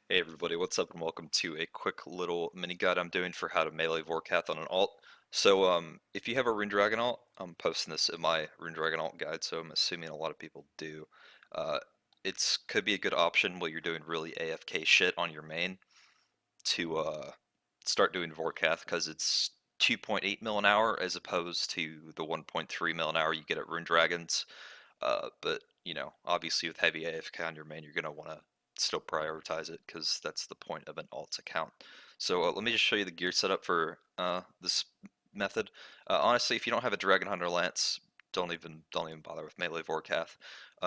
Hey everybody, what's up and welcome to a quick little mini guide I'm doing for how to melee Vorkath on an alt. If you have a Rune Dragon alt, I'm posting this in my Rune Dragon alt guide, so I'm assuming a lot of people do. Uh, it's could be a good option while you're doing really AFK shit on your main to start doing Vorkath because it's 2.8 mil an hour as opposed to the 1.3 mil an hour you get at Rune Dragons. But you know, obviously with heavy AFK on your main, you're gonna want to still prioritize it because that's the point of an alt account. Let me just show you the gear setup for this method. Honestly, if you don't have a Dragon Hunter Lance, don't even bother with melee Vorkath.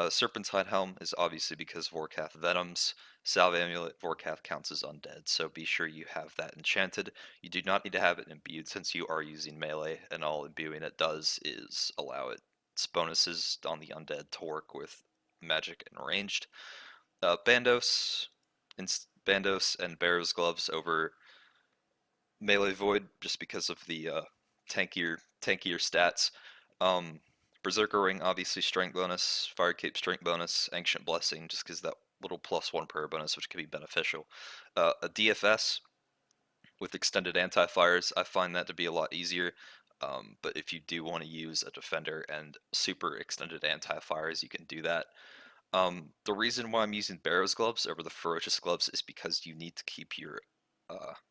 Serpentine Helm is obviously because Vorkath venoms. Salve Amulet Vorkath counts as undead, so be sure you have that enchanted. You do not need to have it imbued since you are using melee, and all imbuing it does is allow its bonuses on the undead to work with magic and ranged. Bandos, Bandos and Barrow's gloves over melee void just because of the tankier stats. Um, Berserker ring obviously strength bonus, Fire Cape strength bonus, Ancient Blessing just because that little +1 prayer bonus which can be beneficial. A DFS with extended anti-fires, I find that to be a lot easier. But if you do want to use a defender and super extended anti-fires, you can do that. The reason why I'm using Barrow's gloves over the Ferocious gloves is because you need to keep your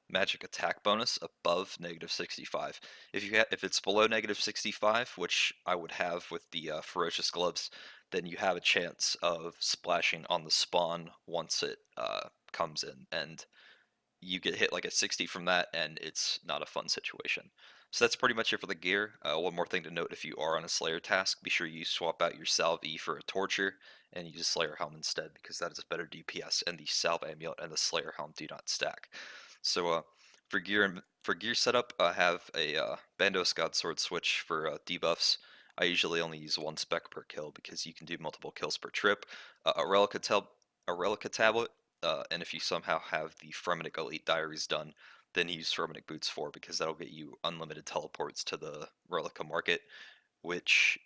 magic attack bonus above -65. If it's below -65, which I would have with the Ferocious gloves, then you have a chance of splashing on the spawn once it comes in, and you get hit like a 60 from that, and it's not a fun situation. So that's pretty much it for the gear. One more thing to note, if you are on a Slayer task, be sure you swap out your Salve E for a Torture, and use Slayer Helm instead, because that is better DPS, and the Salve Amulet and the Slayer Helm do not stack. For gear setup, I have a Bandos God Sword switch for debuffs. I usually only use one spec per kill because you can do multiple kills per trip. A Relica Tablet, and if you somehow have the Fremennik Elite Diaries done, then use Fremennik Boots 4 because that'll get you unlimited teleports to the Relica Market, which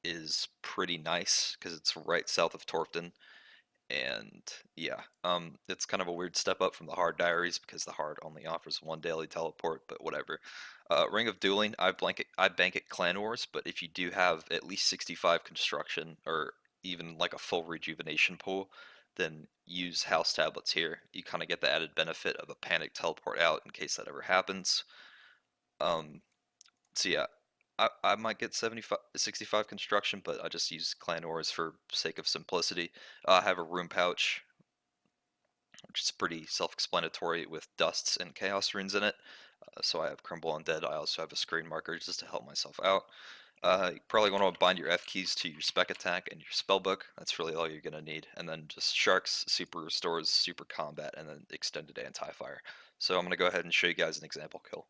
is pretty nice because it's right south of Torfton. And yeah, it's kind of a weird step up from the Hard Diaries because the Hard only offers one daily teleport, but whatever. Ring of Dueling, I bank at Clan Wars, but if you do have at least 65 construction or even like a full rejuvenation pool, then use House Tablets here. You kind of get the added benefit of a panic teleport out in case that ever happens. Um, so yeah, I might get 65 construction, but I just use Clan Wars for sake of simplicity. I have a room pouch, which is pretty self-explanatory with dusts and chaos runes in it. So I have Crumble Undead. I also have a screen marker just to help myself out. You probably want to bind your F keys to your spec attack and your spellbook. That's really all you're gonna need. And then just Sharks, Super Restores, Super Combat, and then Extended Anti-Fire. So I'm gonna go ahead and show you guys an example kill.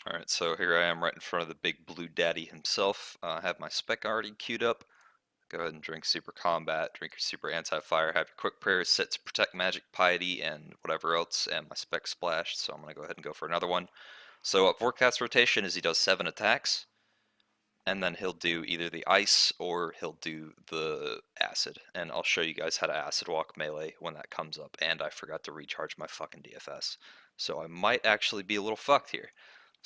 Alright, so here I am right in front of the big blue daddy himself. I have my spec already queued up. Go ahead and drink Super Combat, drink your Super Anti-Fire, have your Quick Prayer set to Protect Magic, Piety, and whatever else, and my spec splashed, so I'm going to go ahead and go for another one. So Vorkath's rotation is he does 7 attacks, and then he'll do either the Ice or he'll do the Acid, and I'll show you guys how to Acid Walk melee when that comes up, and I forgot to recharge my fucking DFS. So I might actually be a little fucked here.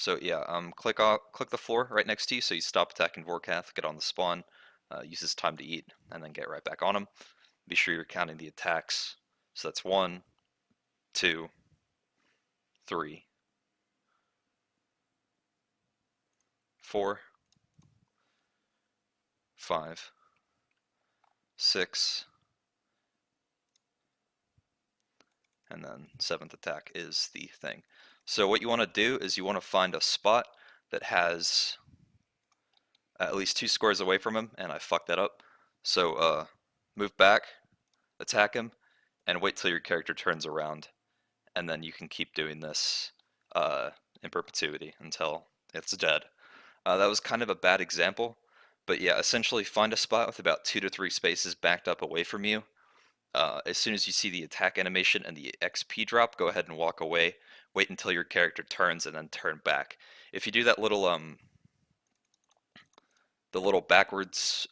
So yeah, click the floor right next to you so you stop attacking Vorkath, get on the spawn, use his time to eat, and then get right back on him. Be sure you're counting the attacks. So that's 1, 2, 3, 4, 5, 6, and then 7th attack is the thing. So what you want to do is you want to find a spot that has at least 2 squares away from him, and I fucked that up. So move back, attack him, and wait till your character turns around, and then you can keep doing this in perpetuity until it's dead. That was kind of a bad example, but yeah, essentially find a spot with about 2 to 3 spaces backed up away from you. As soon as you see the attack animation and the XP drop, go ahead and walk away. Wait until your character turns and then turn back. If you do that little the little backwards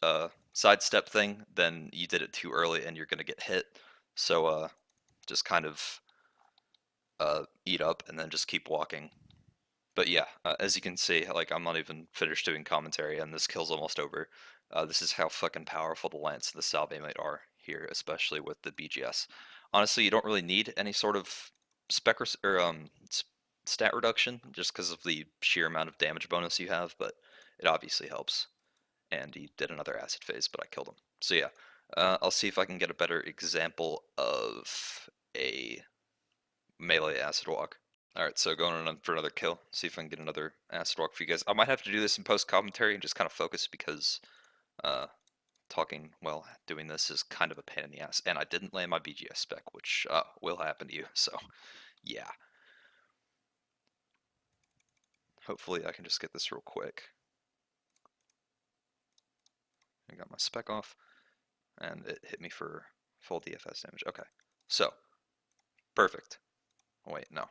sidestep thing, then you did it too early and you're gonna get hit. So just kind of eat up and then just keep walking. But yeah, as you can see, like I'm not even finished doing commentary and this kill's almost over. This is how fucking powerful the Lance and the Salve Mate are here, especially with the BGS. Honestly, you don't really need any sort of spec or stat reduction just because of the sheer amount of damage bonus you have, but it obviously helps. And he did another acid phase, but I killed him. So yeah, I'll see if I can get a better example of a melee acid walk. Alright, so going on for another kill. See if I can get another acid walk for you guys. I might have to do this in post commentary and just kind of focus because doing this is kind of a pain in the ass. And I didn't land my BGS spec, which will happen to you. So yeah, hopefully I can just get this real quick. I got my spec off, and it hit me for full DFS damage. Okay, so perfect. Oh, wait, no.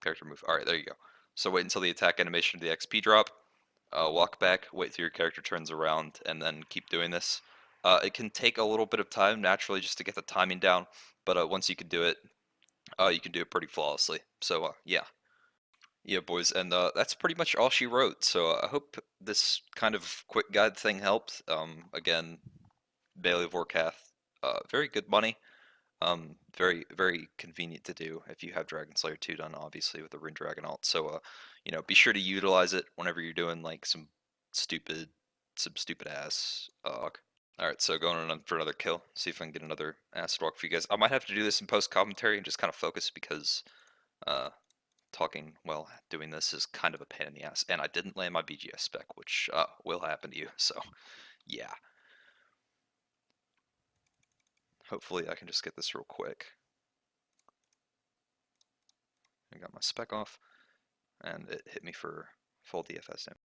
Character move. Alright, there you go. So wait until the attack animation of the XP drop. Walk back, wait till your character turns around, and then keep doing this. It can take a little bit of time naturally just to get the timing down, but once you can do it, you can do it pretty flawlessly. So yeah. Yeah, boys, and that's pretty much all she wrote. So I hope this kind of quick guide thing helped. Again, Bailey Vorkath, very good money. Very, very convenient to do if you have Dragon Slayer 2 done, obviously, with the Rin Dragon alt. So, be sure to utilize it whenever you're doing like stupid, some stupid ass Alright, so going on for another kill. See if I can get another acid walk for you guys. I might have to do this in post commentary and just kind of focus because uh, doing this is kind of a pain in the ass. And I didn't land my BGS spec, which will happen to you. So, yeah. Hopefully I can just get this real quick. I got my spec off, and it hit me for full DFS damage.